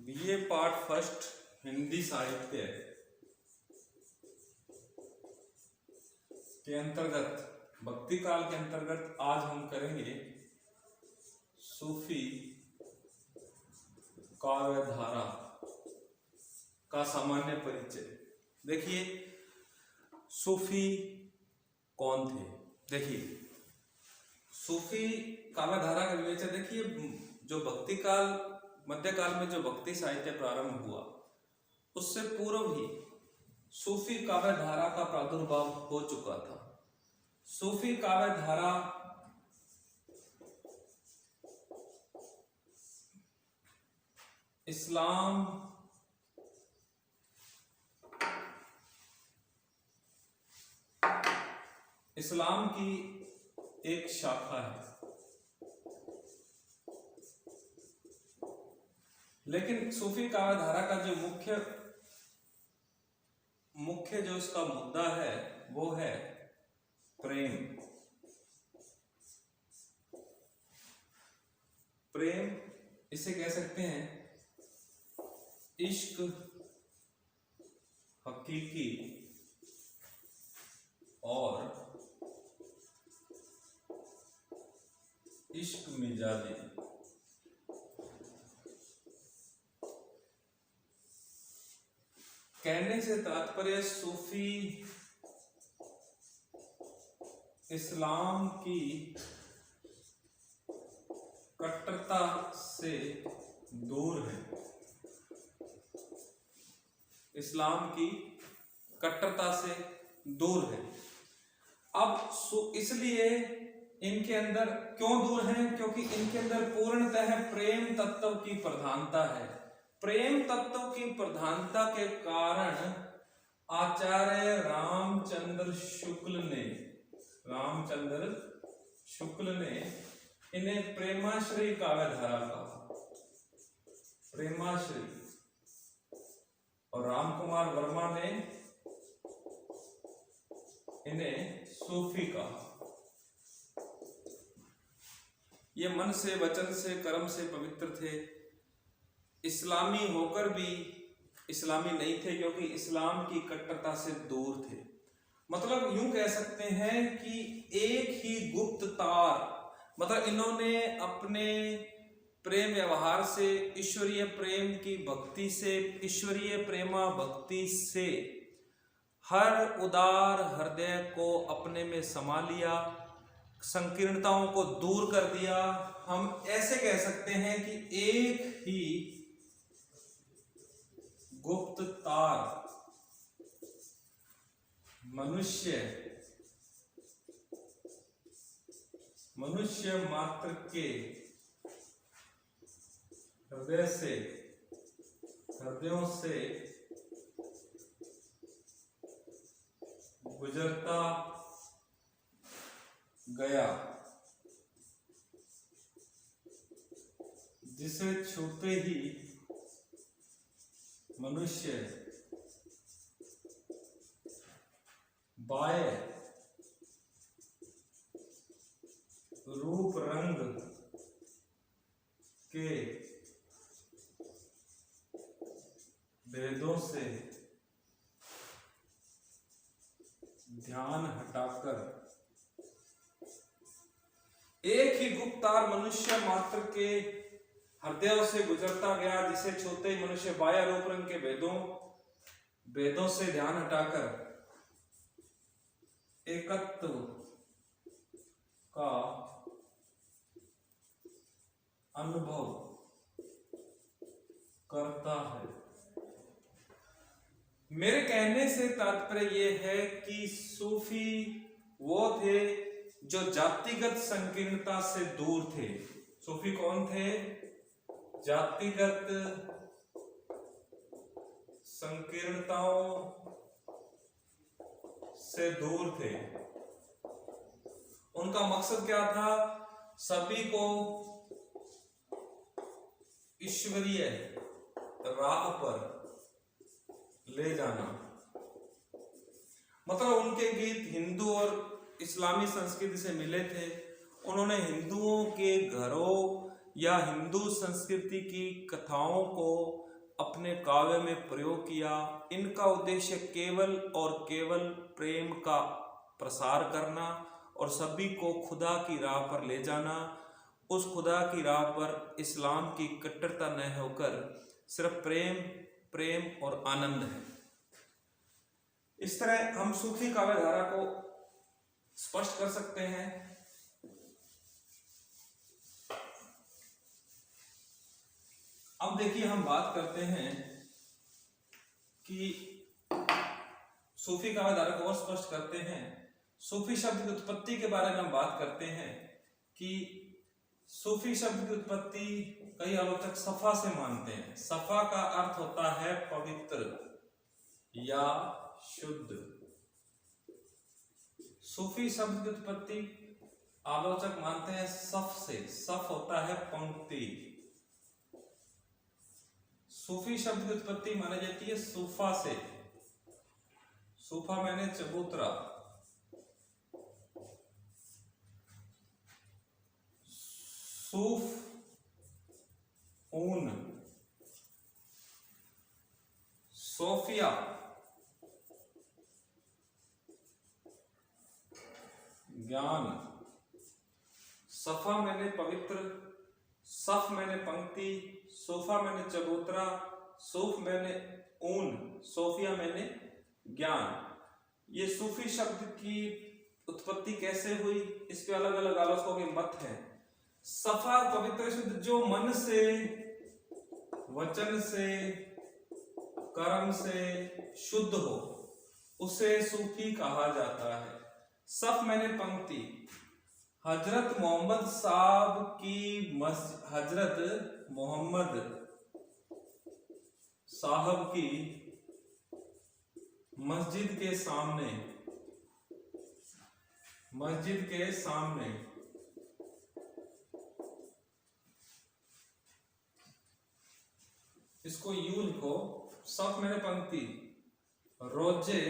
BA part first Hindi साहित्य के अंतर्गत भक्ति काल के अंतर्गत आज हम करेंगे सूफी काव्य धारा का सामान्य परिचय। देखिए सूफी कौन थे। देखिए सूफी काव्य धारा का विवेचन देखिए, जो भक्ति काल मध्यकाल में जो भक्ति साहित्य प्रारंभ हुआ उससे पूर्व ही सूफी काव्य धारा का प्रादुर्भाव हो चुका था। सूफी काव्य धारा इस्लाम की एक शाखा है, लेकिन सूफी काव्य धारा का जो मुख्य जो इसका मुद्दा है वो है प्रेम। प्रेम इसे कह सकते हैं इश्क हकीकी और इश्क मिजाजी। कहने से तात्पर्य सूफी इस्लाम की कट्टरता से दूर है। इस्लाम की कट्टरता से दूर है। अब इसलिए इनके अंदर क्यों दूर हैं? क्योंकि इनके अंदर पूर्णतः प्रेम तत्व की प्रधानता है। प्रेम तत्व की प्रधानता के कारण आचार्य रामचंद्र शुक्ल ने इन्हें प्रेमाश्रयी काव्य धारा कहा। प्रेमाश्रयी। और रामकुमार वर्मा ने इन्हें सूफी कहा। ये मन से, वचन से, कर्म से पवित्र थे। इस्लामी होकर भी इस्लामी नहीं थे क्योंकि इस्लाम की कट्टरता से दूर थे। मतलब यूं कह सकते हैं कि एक ही गुप्त तार, मतलब इन्होंने अपने प्रेम व्यवहार से, ईश्वरीय प्रेम की भक्ति से, ईश्वरीय प्रेमा भक्ति से हर उदार हृदय को अपने में समा लिया, संकीर्णताओं को दूर कर दिया। हम ऐसे कह सकते हैं कि एक ही गुप्त तार मनुष्य मात्र के हृदयों से गुजरता गया, जिसे छूते ही मनुष्य बाह्य रूप रंग के भेदों से ध्यान हटाकर एक ही गुप्त तार मनुष्य मात्र के हृदयों से गुजरता गया, जिसे छूते ही मनुष्य बाह्य रूप रंग के भेदों से ध्यान हटाकर एकत्व का अनुभव करता है। मेरे कहने से तात्पर्य यह है कि सूफी वो थे जो जातिगत संकीर्णता से दूर थे। सूफी कौन थे? जातिगत संकीर्णताओं से दूर थे। उनका मकसद क्या था? सभी को ईश्वरीय राह पर ले जाना। मतलब उनके गीत हिंदू और इस्लामी संस्कृति से मिले थे। उन्होंने हिंदुओं के घरों या हिंदू संस्कृति की कथाओं को अपने काव्य में प्रयोग किया। इनका उद्देश्य केवल और केवल प्रेम का प्रसार करना और सभी को खुदा की राह पर ले जाना। उस खुदा की राह पर इस्लाम की कट्टरता न होकर सिर्फ प्रेम, प्रेम और आनंद है। इस तरह हम सूफी काव्य धारा को स्पष्ट कर सकते हैं। अब देखिए, हम बात करते हैं कि सूफी काव्य धारा को और स्पष्ट करते हैं। सूफी शब्द की उत्पत्ति के बारे में हम बात करते हैं कि सूफी शब्द की उत्पत्ति कई आलोचक सफा से मानते हैं। सफा का अर्थ होता है पवित्र या शुद्ध। सूफी शब्द की उत्पत्ति आलोचक मानते हैं सफ से। सफ होता है पंक्ति। सूफी शब्द की उत्पत्ति मानी जाती है सूफा से। सूफा मैंने चबूतरा। सूफ ऊन। सोफिया ज्ञान। सफा मैंने पवित्र, सफ मैंने पंक्ति, सोफा मैंने चबूतरा, सूफ मैंने ऊन, सोफिया मैंने ज्ञान। ये सूफी शब्द की उत्पत्ति कैसे हुई, इस पे अलग अलग आलोचकों के मत हैं। सफा पवित्र शुद्ध, जो मन से, वचन से, कर्म से शुद्ध हो उसे सूफी कहा जाता है। सफ मैंने पंक्ति। हजरत मोहम्मद साहब की हजरत मोहम्मद साहब की मस्जिद के सामने इसको यूं लिखो, सफ मैंने पंक्ति, रोजे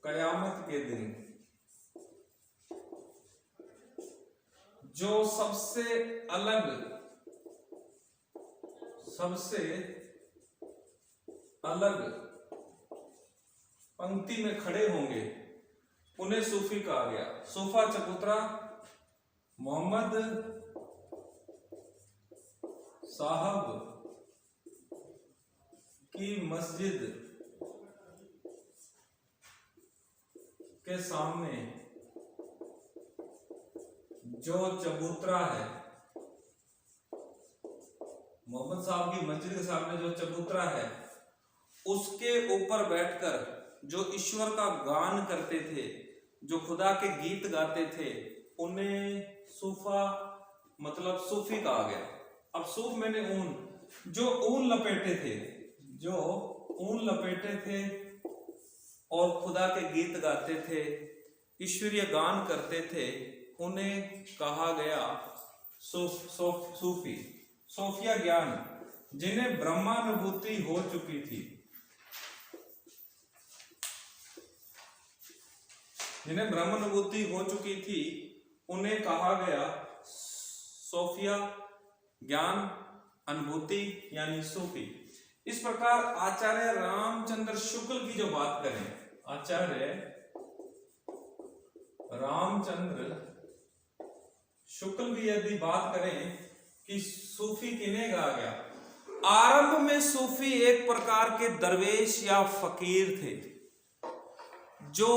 कयामत के दिन जो सबसे अलग पंक्ति में खड़े होंगे उन्हें सूफी कहा गया। सूफा चबूतरा, मोहम्मद साहब की मस्जिद के सामने जो चबूतरा है, मोहम्मद साहब की मस्जिद के सामने जो चबूतरा है, उसके ऊपर बैठकर जो ईश्वर का गान करते थे, जो खुदा के गीत गाते थे, उन्हें सूफा मतलब सूफी कहा गया। अब सूफ मैंने ऊन, जो ऊन लपेटे थे और खुदा के गीत गाते थे, ईश्वरीय गान करते थे, उन्हें कहा गया सूफी। सोफिया ज्ञान, जिन्हें ब्रह्मानुभूति हो चुकी थी, उन्हें कहा गया सोफिया ज्ञान अनुभूति यानी सूफी। इस प्रकार आचार्य रामचंद्र शुक्ल की जो बात करें, आचार्य रामचंद्र शुक्ल की यदि बात करें कि सूफी किन्हें कहा गया, आरंभ में सूफी एक प्रकार के दरवेश या फकीर थे जो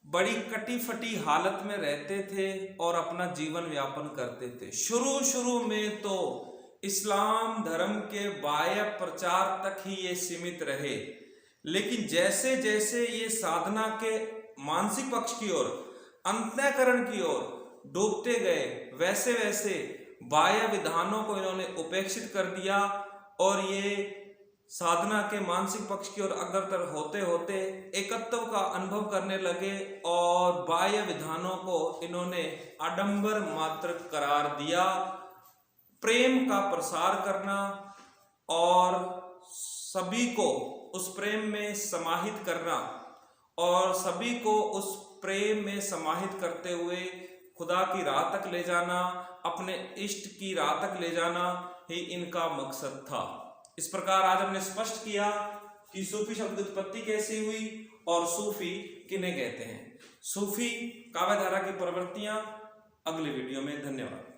बड़ी कटी फटी हालत में रहते थे और अपना जीवन यापन करते थे। शुरू में तो इस्लाम धर्म के बाह्य प्रचार तक ही ये सीमित रहे, लेकिन जैसे जैसे ये साधना के मानसिक पक्ष की ओर, अंतःकरण की ओर डूबते गए, वैसे वैसे बाह्य विधानों को इन्होंने उपेक्षित कर दिया और ये साधना के मानसिक पक्ष की ओर अग्रसर होते होते एकत्व का अनुभव करने लगे और बाह्य विधानों को इन्होंने आडंबर मात्र करार दिया। प्रेम का प्रसार करना और सभी को उस प्रेम में समाहित करना और सभी को उस प्रेम में समाहित करते हुए खुदा खुदा की राह तक ले जाना, अपने इष्ट की राह तक ले जाना ही इनका मकसद था। इस प्रकार आज हमने स्पष्ट किया कि सूफी शब्द उत्पत्ति कैसी हुई और सूफी किन्हें कहते हैं। सूफी काव्यधारा की प्रवृत्तियां अगले वीडियो में। धन्यवाद।